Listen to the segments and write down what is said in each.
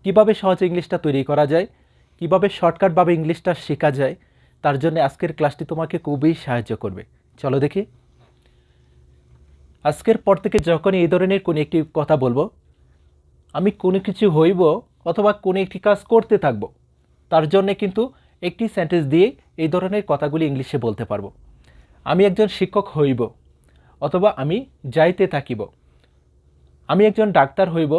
কিভাবে সহজে ইংলিশটা তৈরি করা যায়, কিভাবে শর্টকাটভাবে ইংলিশটা শেখা যায়, তার জন্য আজকের ক্লাসটি তোমাকে খুবই সাহায্য করবে। চলো দেখি। আজকের পর থেকে যখন এই ধরনের কোনো একটি কথা বলবো, আমি কোনো কিছু হইব অথবা কোনো একটি কাজ করতে থাকব, তার জন্য কিন্তু একটি সেন্টেন্স দিয়ে এই ধরনের কথাগুলি ইংলিশে বলতে পারবো। আমি একজন শিক্ষক হইব অথবা আমি যাইতে থাকিব, আমি একজন ডাক্তার হইব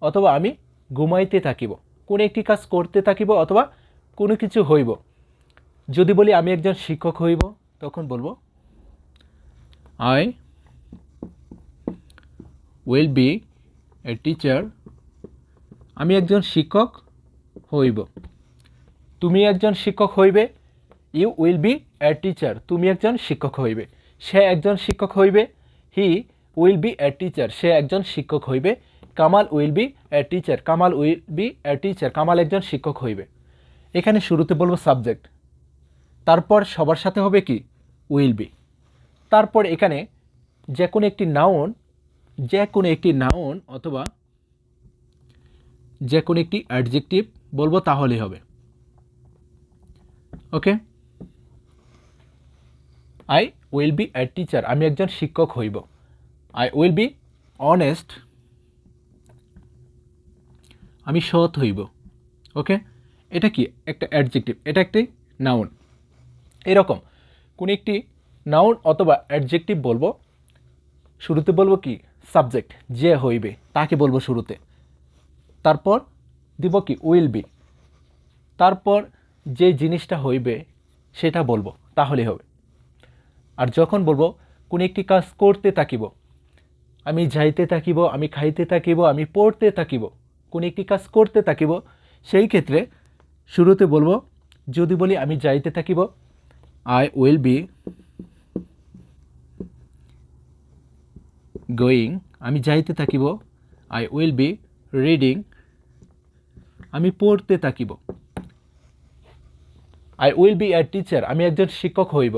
অথবা আমি ঘুমাইতে থাকিব, কোনো একটি কাজ করতে থাকিব অথবা কোনো কিছু হইব। যদি বলি আমি একজন শিক্ষক হইব, তখন বলবো I will be a teacher. আমি একজন শিক্ষক হইব। তুমি একজন শিক্ষক হইবে, you will be a teacher. তুমি একজন শিক্ষক হইবে। সে একজন শিক্ষক হইবে, he will be a teacher. সে একজন শিক্ষক হইবে। Kamal will be a teacher. Kamal will be a teacher. Kamal একজন শিক্ষক হইবে। এখানে শুরুতে বলবো সাবজেক্ট, তারপর সবার সাথে হবে কি উইল বি, তারপর এখানে যে কোনো একটি নাউন অথবা যে কোনো একটি অ্যাডজেক্টিভ বলবো, তাহলেই হবে। Okay, I will be a teacher. আমি একজন শিক্ষক হইব। I will be honest. আমি সৎ হইব। ওকে, এটা কি একটা অ্যাডজেক্টিভ, এটা একটি নাউন। এরকম কোন একটি নাউন অথবা অ্যাডজেক্টিভ বলবো, শুরুতে বলবো কি সাবজেক্ট, যে হইবে তাকে বলবো শুরুতে, তারপর দিব কি উইল বি, তারপর যে জিনিসটা হইবে সেটা বলবো, তাহলে হবে। আর যখন বলবো কোন একটি কাজ করতে থাকিব, আমি যাইতে থাকিব, আমি খাইতে থাকিব, আমি পড়তে থাকিব, কোন একটি কাজ করতে থাকিব, সেই ক্ষেত্রে শুরুতে বলবো, যদি বলি আমি যাইতে থাকিব, আই উইল বি গোয়িং। আমি যাইতে থাকিব, আই উইল বি রিডিং। আমি পড়তে থাকিব, I will be a teacher. আমি একজন শিক্ষক হইব,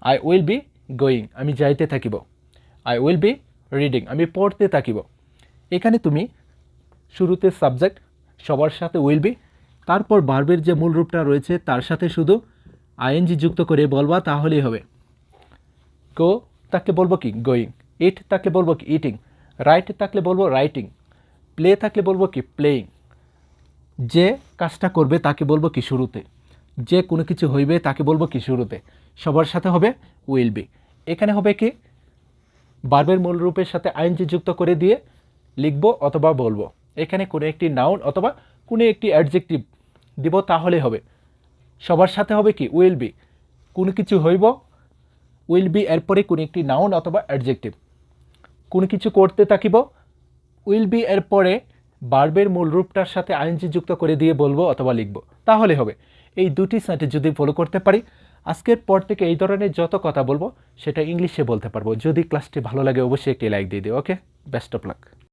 আই উইল বি গোয়িং। আমি যাইতে থাকিব, আই উইল বি রিডিং। আমি পড়তে থাকিব। এখানে তুমি শুরুতে সাবজেক্ট, সবার সাথে উইল বি, তারপর ভার্বের যে মূল রূপটা রয়েছে তার সাথে শুধু আইএনজি যুক্ত করে বলবা, তাহলেই হবে। গো থাকলে বলবো কি গোয়িং, ইট থাকলে বলবো কি ইটিং, রাইট থাকলে বলবো রাইটিং, প্লে থাকলে বলবো কি প্লেয়িং। যে কাজটা করবে তাকে বলবো কি শুরুতে, যে কোনো কিছু হইবে তাকে বলবো কি শুরুতে। সবার সাথে হবে উইল বি। এখানে হবে কি ভার্বের মূল রূপের সাথে আইএনজি যুক্ত করে দিয়ে লিখবো অথবা বলবো। এখানে কোনো একটি নাউন অথবা কোনো একটি অ্যাডজেক্টিভ দিব, তাহলে হবে। সবার সাথে হবে কি উইল বি, কোনো কিছু হইব, উইল বি এরপরে কোনো একটি নাউন অথবা অ্যাডজেক্টিভ। কোনো কিছু করতে থাকিব, উইল বি এরপরে ভার্বের মূল রূপটার সাথে আইএনজি যুক্ত করে দিয়ে বলবো অথবা লিখবো, তাহলে হবে। এই দুটি সেন্টেন্স যদি ফলো করতে পারি, আজকের পর থেকে এই ধরনের যত কথা বলবো সেটা ইংলিশে বলতে পারবো। যদি ক্লাসটি ভালো লাগে অবশ্যই একটি লাইক দিয়ে দিও। ওকে, বেস্ট অফ লাক।